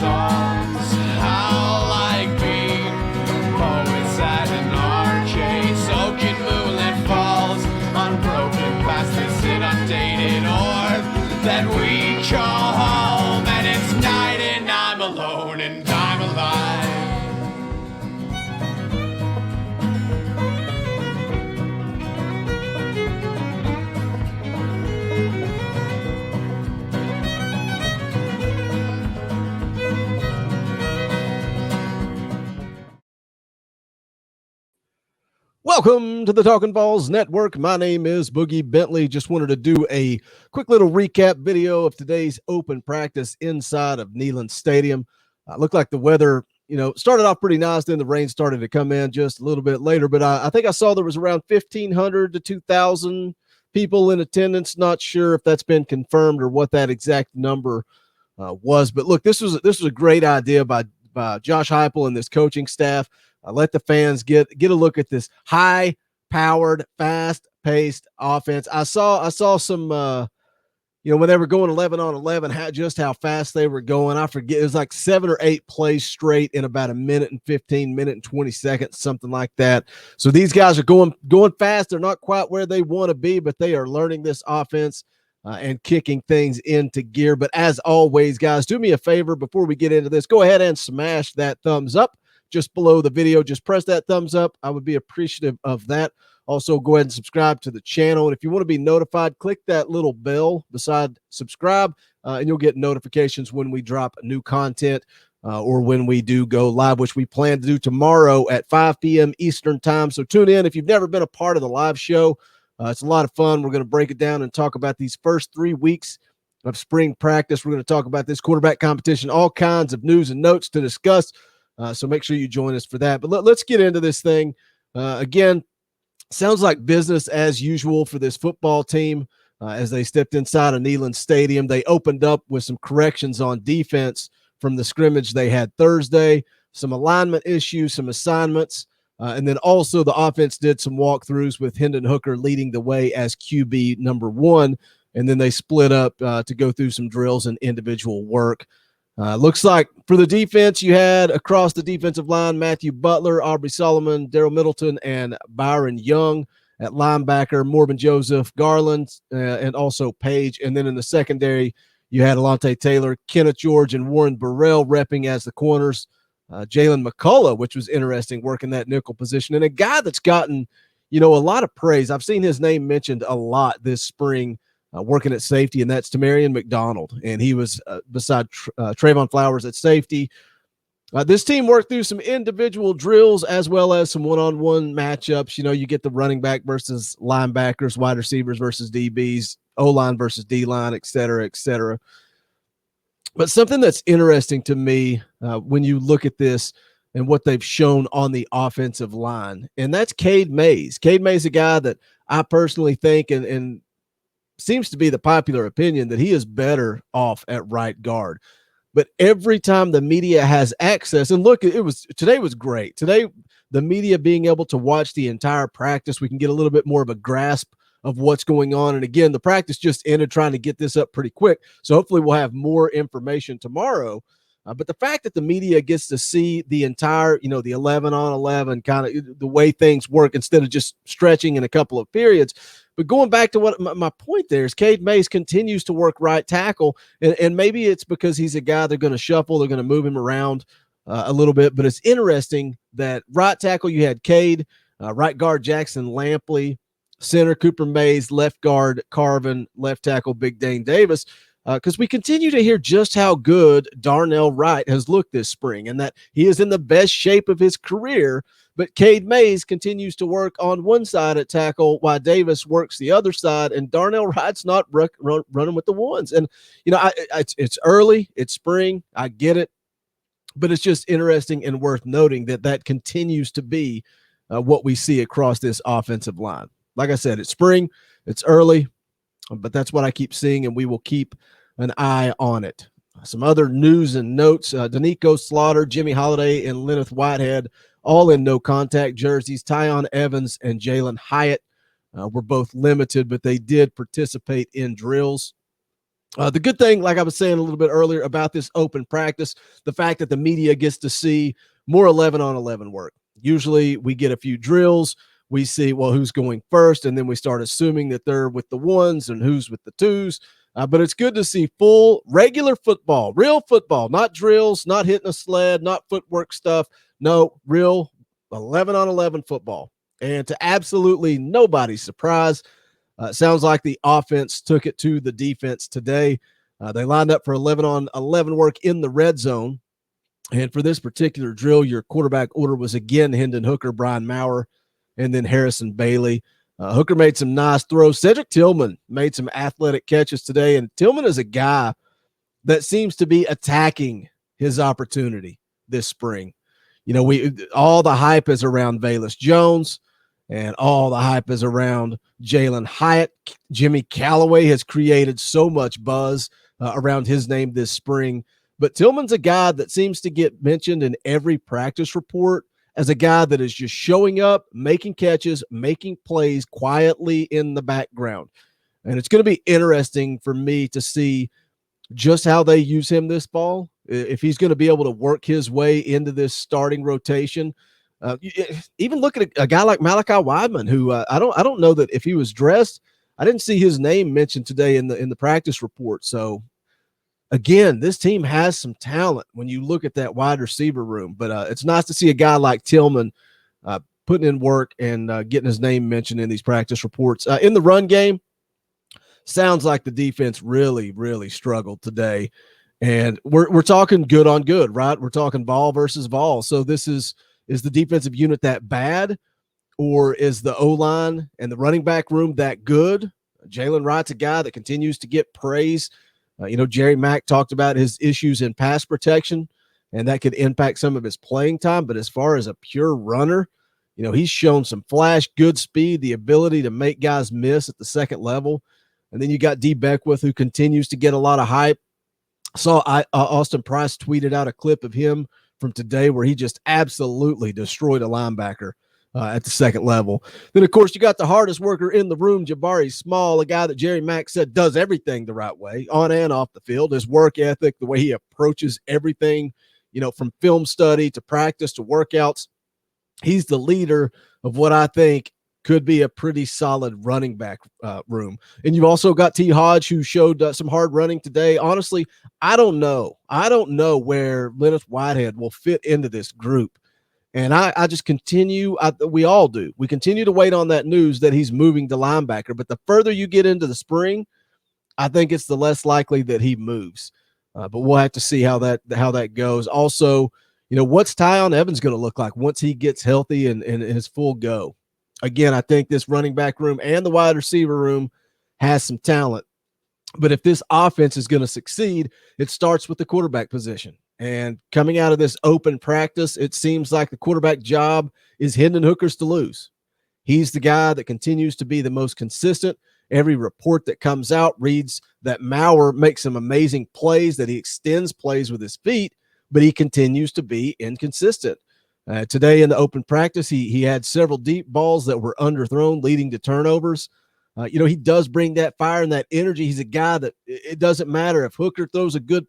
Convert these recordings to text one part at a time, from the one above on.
songs. I like being poets at an arcade, soaking moonlit falls on broken past this inundated orb that we call home. And it's night and I'm alone and I'm alive. Welcome to the Talkin VAWLS Network. My name is Boogie Bentley. Just wanted to do a quick little recap video of today's open practice inside of Neyland Stadium. Looked like the weather, started off pretty nice. Then the rain started to come in just a little bit later. But I think I saw there was around 1,500 to 2,000 people in attendance. Not sure if that's been confirmed or what that exact number was. But look, this was a great idea by Josh Heupel and this coaching staff. Let the fans get a look at this high-powered, fast-paced offense. I saw some, when they were going 11 on 11, just how fast they were going. I forget, it was like 7 or 8 plays straight in about a minute and 15, minute and 20 seconds, something like that. So these guys are going fast. They're not quite where they want to be, but they are learning this offense and kicking things into gear. But as always, guys, do me a favor before we get into this. Go ahead and smash that thumbs up. Just below the video, just press that thumbs up. I would be appreciative of that. Also, go ahead and subscribe to the channel. And if you want to be notified, click that little bell beside subscribe, and you'll get notifications when we drop new content or when we do go live, which we plan to do tomorrow at 5 p.m. Eastern time. So tune in. If you've never been a part of the live show, it's a lot of fun. We're going to break it down and talk about these first 3 weeks of spring practice. We're going to talk about this quarterback competition, all kinds of news and notes to discuss. So make sure you join us for that. But let's get into this thing. Again, sounds like business as usual for this football team as they stepped inside of Neyland Stadium. They opened up with some corrections on defense from the scrimmage they had Thursday, some alignment issues, some assignments, and then also the offense did some walkthroughs with Hendon Hooker leading the way as QB number 1, and then they split up to go through some drills and individual work. Looks like for the defense, you had across the defensive line, Matthew Butler, Aubrey Solomon, Daryl Middleton, and Byron Young. At linebacker, Morgan Joseph, Garland, and also Page. And then in the secondary, you had Alontae Taylor, Kenneth George, and Warren Burrell repping as the corners. Jalen McCullough, which was interesting, working that nickel position. And a guy that's gotten, a lot of praise. I've seen his name mentioned a lot this spring. Working at safety, and that's Tamarian McDonald. And he was beside Trayvon Flowers at safety. This team worked through some individual drills as well as some one-on-one matchups. You get the running back versus linebackers, wide receivers versus DBs, O-line versus D-line, et cetera, et cetera. But something that's interesting to me when you look at this and what they've shown on the offensive line, and that's Cade Mays. Cade Mays is a guy that I personally think and seems to be the popular opinion that he is better off at right guard. But every time the media has access, and look, today was great. Today, the media being able to watch the entire practice, we can get a little bit more of a grasp of what's going on. And again, the practice just ended, trying to get this up pretty quick. So hopefully we'll have more information tomorrow. But the fact that the media gets to see the entire, the 11 on 11, kind of the way things work instead of just stretching in a couple of periods. But going back to what my point there is, Cade Mays continues to work right tackle, and maybe it's because he's a guy they're going to shuffle, they're going to move him around a little bit. But it's interesting that right tackle you had Cade, right guard Jackson Lampley, center Cooper Mays, left guard Carvin, left tackle Big Dane Davis. Because we continue to hear just how good Darnell Wright has looked this spring and that he is in the best shape of his career. But Cade Mays continues to work on one side at tackle while Davis works the other side, and Darnell Wright's not running with the ones. And, it's early, it's spring, I get it, but it's just interesting and worth noting that continues to be what we see across this offensive line. Like I said, it's spring, it's early, but that's what I keep seeing, and we will keep an eye on it. Some other news and notes, Danico Slaughter, Jimmy Holiday, and Lenneth Whitehead, all in no contact jerseys. Tyon Evans and Jalen Hyatt were both limited, but they did participate in drills. The good thing, like I was saying a little bit earlier about this open practice, the fact that the media gets to see more 11 on 11 work. Usually we get a few drills. We see, well, who's going first, and then we start assuming that they're with the ones and who's with the twos. But it's good to see full regular football, real football, not drills, not hitting a sled, not footwork stuff. No, real 11 on 11 football. And to absolutely nobody's surprise, sounds like the offense took it to the defense today. They lined up for 11 on 11 work in the red zone. And for this particular drill, your quarterback order was again Hendon Hooker, Brian Maurer, and then Harrison Bailey. Hooker made some nice throws. Cedric Tillman made some athletic catches today. And Tillman is a guy that seems to be attacking his opportunity this spring. You know, all the hype is around Velus Jones, and all the hype is around Jalen Hyatt. Jimmy Callaway has created so much buzz around his name this spring. But Tillman's a guy that seems to get mentioned in every practice report as a guy that is just showing up, making catches, making plays quietly in the background. And it's going to be interesting for me to see just how they use him this fall, if he's going to be able to work his way into this starting rotation. Even look at a guy like Malachi Weidman, who I don't know that if he was dressed, I didn't see his name mentioned today in the practice report. So again, this team has some talent when you look at that wide receiver room, but it's nice to see a guy like Tillman putting in work and getting his name mentioned in these practice reports. In the run game, sounds like the defense really, really struggled today. And we're talking good on good, right? We're talking Vol versus Vol. So this is the defensive unit that bad, or is the O-line and the running back room that good? Jalen Wright's a guy that continues to get praise. Jerry Mack talked about his issues in pass protection, and that could impact some of his playing time. But as far as a pure runner, he's shown some flash, good speed, the ability to make guys miss at the second level. And then you got D. Beckwith, who continues to get a lot of hype. Austin Price tweeted out a clip of him from today where he just absolutely destroyed a linebacker at the second level. Then, of course, you got the hardest worker in the room, Jabari Small, a guy that Jerry Mack said does everything the right way, on and off the field. His work ethic, the way he approaches everything, from film study to practice to workouts. He's the leader of what I think could be a pretty solid running back room. And you've also got T. Hodge, who showed some hard running today. Honestly, I don't know where Lennox Whitehead will fit into this group. And I just continue, we all do. We continue to wait on that news that he's moving to linebacker. But the further you get into the spring, I think it's the less likely that he moves. But we'll have to see how that goes. Also, what's Tyon Evans going to look like once he gets healthy and his full go? Again, I think this running back room and the wide receiver room has some talent. But if this offense is going to succeed, it starts with the quarterback position. And coming out of this open practice, it seems like the quarterback job is Hendon Hooker's to lose. He's the guy that continues to be the most consistent. Every report that comes out reads that Maurer makes some amazing plays, that he extends plays with his feet, but he continues to be inconsistent. Today in the open practice, he had several deep balls that were underthrown, leading to turnovers. He does bring that fire and that energy. He's a guy that it doesn't matter if Hooker throws a good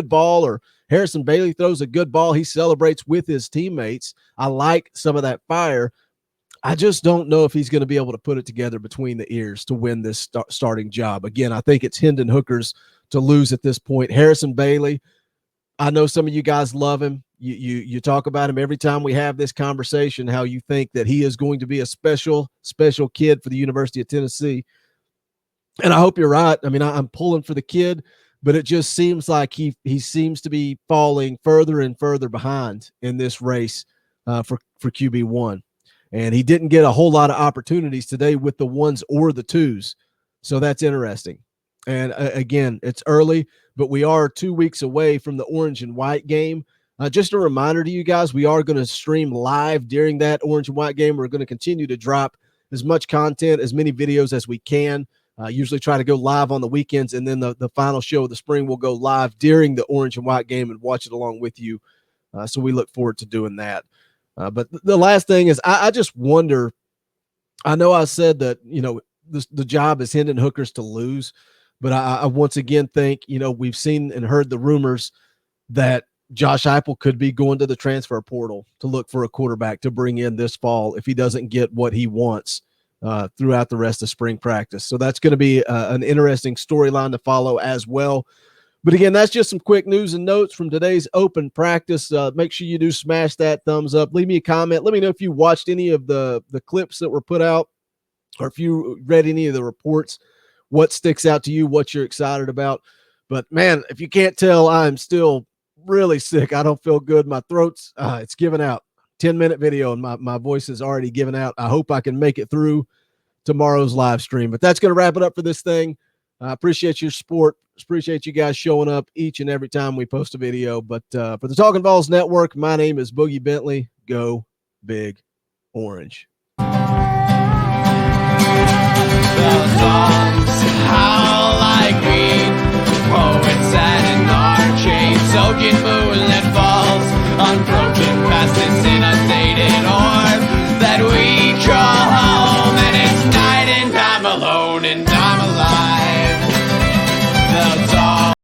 ball or Harrison Bailey throws a good ball. He celebrates with his teammates. I like some of that fire. I just don't know if he's going to be able to put it together between the ears to win this starting job. Again, I think it's Hendon Hooker's to lose at this point. Harrison Bailey, I know some of you guys love him. You talk about him every time we have this conversation, how you think that he is going to be a special, special kid for the University of Tennessee. And I hope you're right. I mean, I'm pulling for the kid, but it just seems like he seems to be falling further and further behind in this race for QB1. And he didn't get a whole lot of opportunities today with the ones or the twos. So that's interesting. And again, it's early, but we are 2 weeks away from the orange and white game. Just a reminder to you guys, we are going to stream live during that orange and white game. We're going to continue to drop as much content, as many videos as we can. Usually try to go live on the weekends, and then the final show of the spring will go live during the orange and white game and watch it along with you. So we look forward to doing that. But the last thing is I just wonder, I know I said that, the job is Hendon Hooker's to lose, But I once again think, we've seen and heard the rumors that Josh Heupel could be going to the transfer portal to look for a quarterback to bring in this fall if he doesn't get what he wants throughout the rest of spring practice. So that's going to be an interesting storyline to follow as well. But again, that's just some quick news and notes from today's open practice. Make sure you do smash that thumbs up. Leave me a comment. Let me know if you watched any of the clips that were put out, or if you read any of the reports, what sticks out to you, what you're excited about. But man, if you can't tell, I'm still really sick. I don't feel good. My throat's it's giving out. 10-minute video and my voice is already giving out. I hope I can make it through tomorrow's live stream. But that's going to wrap it up for this thing. I appreciate your support. Appreciate you guys showing up each and every time we post a video. But for the Talkin VAWLS Network, my name is Boogie Bentley. Go Big Orange. The songs howl like me, poets at an arcade, soaking moonlit falls, unbroken past this inundated orb that we call home, and it's night and I'm alone and I'm alive. The dark